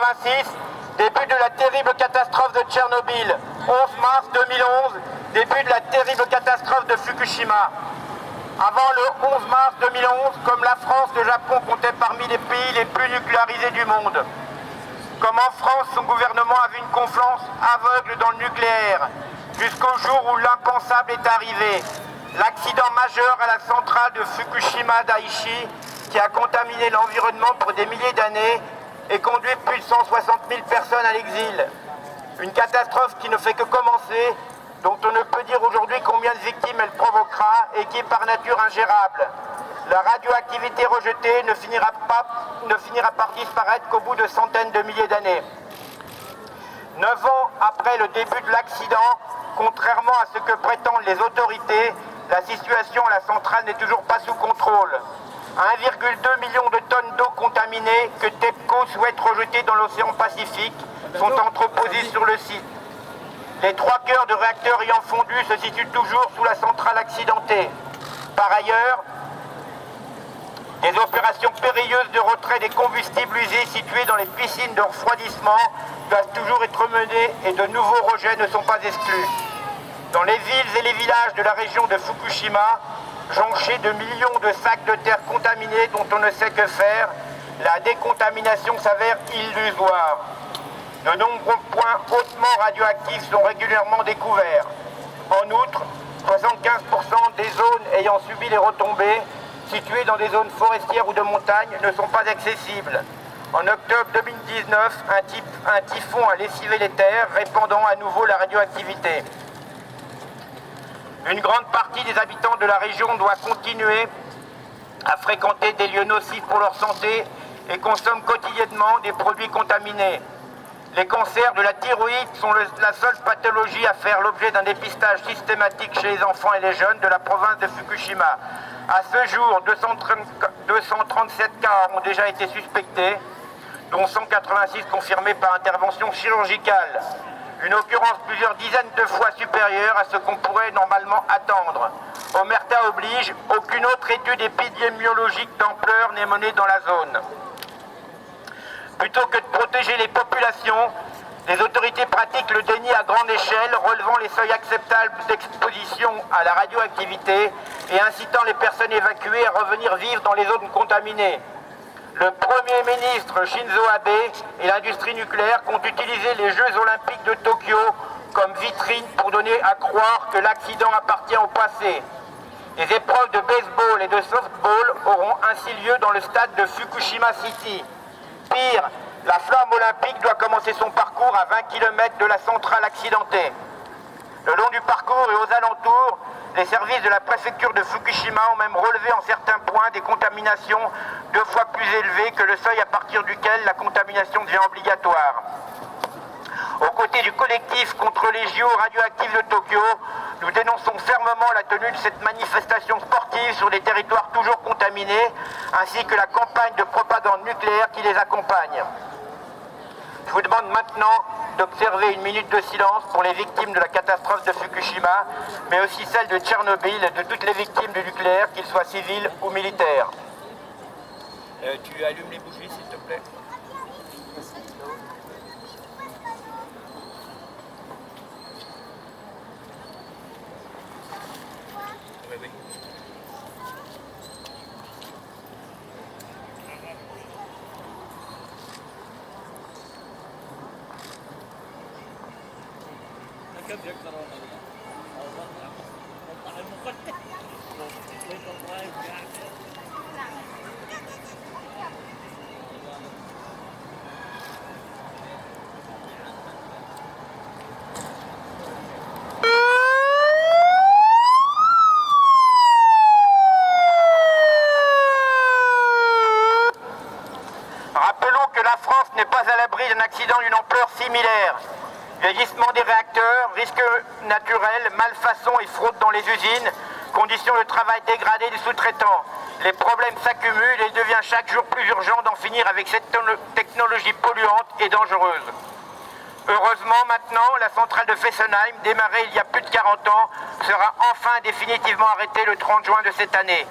1986, début de la terrible catastrophe de Tchernobyl. 11 mars 2011, début de la terrible catastrophe de Fukushima. Avant le 11 mars 2011, comme la France, le Japon comptait parmi les pays les plus nucléarisés du monde. Comme en France, son gouvernement avait une confiance aveugle dans le nucléaire, jusqu'au jour où l'impensable est arrivé. L'accident majeur à la centrale de Fukushima Daiichi, qui a contaminé l'environnement pour des milliers d'années et conduit plus de 160 000 personnes à l'exil. Une catastrophe qui ne fait que commencer, dont on ne peut dire aujourd'hui combien de victimes elle provoquera et qui est par nature ingérable. La radioactivité rejetée ne finira par disparaître qu'au bout de centaines de milliers d'années. 9 ans après le début de l'accident, contrairement à ce que prétendent les autorités, la situation à la centrale n'est toujours pas sous contrôle. 1,2 million de tonnes d'eau contaminée que TEPCO souhaite rejeter dans l'océan Pacifique sont entreposées sur le site. Les 3 cœurs de réacteurs ayant fondu se situent toujours sous la centrale accidentée. Par ailleurs, des opérations périlleuses de retrait des combustibles usés situés dans les piscines de refroidissement doivent toujours être menées et de nouveaux rejets ne sont pas exclus. Dans les villes et les villages de la région de Fukushima, jonchés de millions de sacs de terre contaminés dont on ne sait que faire, la décontamination s'avère illusoire. De nombreux points hautement radioactifs sont régulièrement découverts. En outre, 75% des zones ayant subi les retombées, situées dans des zones forestières ou de montagne, ne sont pas accessibles. En octobre 2019, un typhon a lessivé les terres, répandant à nouveau la radioactivité. Une grande partie des habitants de la région doit continuer à fréquenter des lieux nocifs pour leur santé et consomment quotidiennement des produits contaminés. Les cancers de la thyroïde sont la seule pathologie à faire l'objet d'un dépistage systématique chez les enfants et les jeunes de la province de Fukushima. À ce jour, 237 cas ont déjà été suspectés, dont 186 confirmés par intervention chirurgicale. Une occurrence plusieurs dizaines de fois supérieure à ce qu'on pourrait normalement attendre. Omerta oblige, aucune autre étude épidémiologique d'ampleur n'est menée dans la zone. Plutôt que de protéger les populations, les autorités pratiquent le déni à grande échelle, relevant les seuils acceptables d'exposition à la radioactivité et incitant les personnes évacuées à revenir vivre dans les zones contaminées. Le Premier ministre Shinzo Abe et l'industrie nucléaire comptent utiliser les Jeux Olympiques de Tokyo comme vitrine pour donner à croire que l'accident appartient au passé. Les épreuves de baseball et de softball auront ainsi lieu dans le stade de Fukushima City. Pire, la flamme olympique doit commencer son parcours à 20 km de la centrale accidentée. Le long du parcours et aux alentours, les services de la préfecture de Fukushima ont même relevé en certains points des contaminations 2 fois plus élevées que le seuil à partir duquel la contamination devient obligatoire. Aux côtés du collectif contre les JO radioactifs de Tokyo, nous dénonçons fermement la tenue de cette manifestation sportive sur des territoires toujours contaminés, ainsi que la campagne de propagande nucléaire qui les accompagne. Je vous demande maintenant d'observer une minute de silence pour les victimes de la catastrophe de Fukushima, mais aussi celles de Tchernobyl et de toutes les victimes du nucléaire, qu'ils soient civils ou militaires. Tu allumes les bougies, s'il te plaît. Oui. Rappelons que la France n'est pas à l'abri d'un accident d'une ampleur similaire. Vieillissement des réacteurs, risques naturels, malfaçons et fraude dans les usines, conditions de travail dégradées des sous-traitants. Les problèmes s'accumulent et il devient chaque jour plus urgent d'en finir avec cette technologie polluante et dangereuse. Heureusement maintenant, la centrale de Fessenheim, démarrée il y a plus de 40 ans, sera enfin définitivement arrêtée le 30 juin de cette année.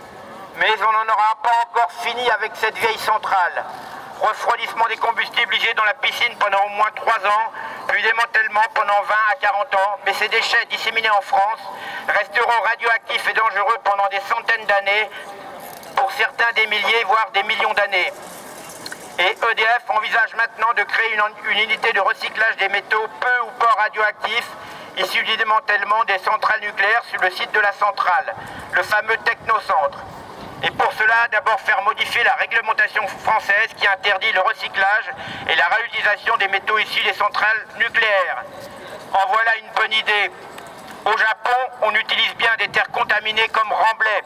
Mais on n'en aura pas encore fini avec cette vieille centrale. refroidissement des combustibles liés dans la piscine pendant au moins 3 ans, puis démantèlement pendant 20 à 40 ans, mais ces déchets disséminés en France resteront radioactifs et dangereux pendant des centaines d'années, pour certains des milliers, voire des millions d'années. Et EDF envisage maintenant de créer une unité de recyclage des métaux peu ou pas radioactifs issus du démantèlement des centrales nucléaires sur le site de la centrale, le fameux technocentre. Et pour cela, d'abord faire modifier la réglementation française qui interdit le recyclage et la réutilisation des métaux issus des centrales nucléaires. En voilà une bonne idée. Au Japon, on utilise bien des terres contaminées comme Remblai.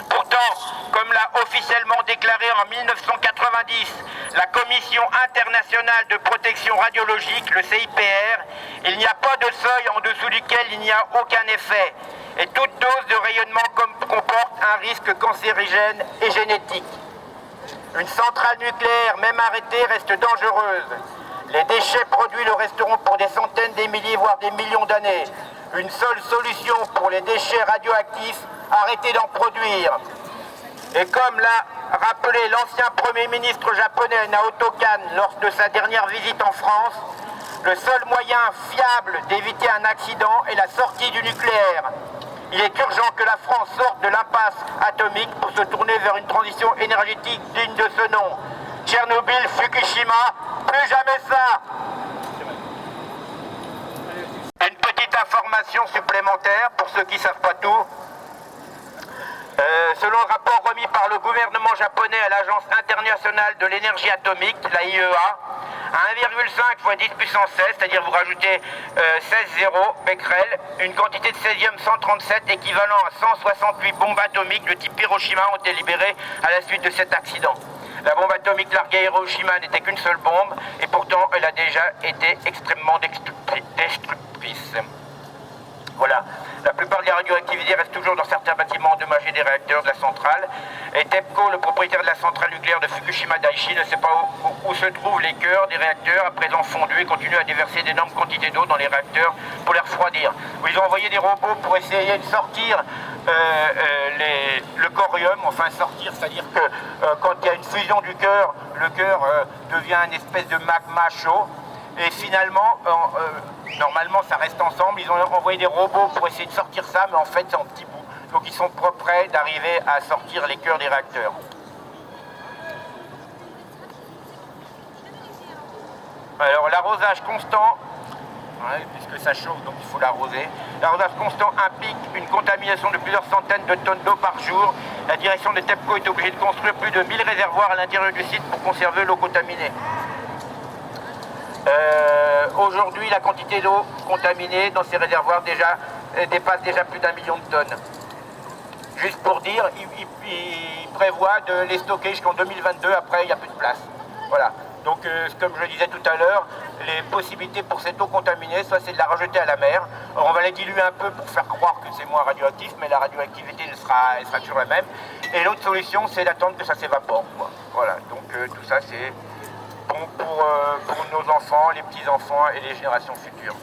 Pourtant, comme l'a officiellement déclaré en 1990 la Commission internationale de protection radiologique, le CIPR, il n'y a pas de seuil en dessous duquel il n'y a aucun effet. Et toute dose de rayonnement comporte un risque cancérigène et génétique. Une centrale nucléaire, même arrêtée, reste dangereuse. Les déchets produits le resteront pour des centaines, des milliers, voire des millions d'années. Une seule solution pour les déchets radioactifs, arrêter d'en produire. Et comme l'a rappelé l'ancien Premier ministre japonais Naoto Kan lors de sa dernière visite en France, le seul moyen fiable d'éviter un accident est la sortie du nucléaire. Il est urgent que la France sorte de l'impasse atomique pour se tourner vers une transition énergétique digne de ce nom. Tchernobyl, Fukushima, plus jamais ça! Une petite information supplémentaire pour ceux qui ne savent pas tout. Selon le rapport remis par le gouvernement japonais à l'Agence internationale de l'énergie atomique, la IEA, à 1,5 fois 10 puissance 16, c'est-à-dire vous rajoutez 16 becquerel, une quantité de césium 137 équivalent à 168 bombes atomiques de type Hiroshima ont été libérées à la suite de cet accident. La bombe atomique larguée à Hiroshima n'était qu'une seule bombe et pourtant elle a déjà été extrêmement destructrice. Voilà. La plupart de la radioactivité reste toujours dans certains bâtiments endommagés des réacteurs de la centrale. Et TEPCO, le propriétaire de la centrale nucléaire de Fukushima Daiichi, ne sait pas où se trouvent les cœurs des réacteurs, à présent fondus, et continue à déverser d'énormes quantités d'eau dans les réacteurs pour les refroidir. Ils ont envoyé des robots pour essayer de sortir le corium, enfin sortir, c'est-à-dire que quand il y a une fusion du cœur, le cœur devient une espèce de magma chaud. Et finalement, normalement ça reste ensemble, ils ont envoyé des robots pour essayer de sortir ça, mais en fait c'est en petits bouts. Donc ils sont prêts d'arriver à sortir les cœurs des réacteurs. Alors l'arrosage constant, puisque ça chauffe donc il faut l'arroser. L'arrosage constant implique une contamination de plusieurs centaines de tonnes d'eau par jour. La direction de TEPCO est obligée de construire plus de 1000 réservoirs à l'intérieur du site pour conserver l'eau contaminée. Aujourd'hui, la quantité d'eau contaminée dans ces réservoirs dépasse déjà plus d'1 million de tonnes. Juste pour dire, il prévoit de les stocker jusqu'en 2022, après il n'y a plus de place. Voilà. Donc, comme je le disais tout à l'heure, les possibilités pour cette eau contaminée, soit c'est de la rejeter à la mer. Alors, on va la diluer un peu pour faire croire que c'est moins radioactif, mais la radioactivité elle sera toujours la même. Et l'autre solution, c'est d'attendre que ça s'évapore. Voilà. Donc, tout ça, c'est bon pour nos enfants, les petits-enfants et les générations futures.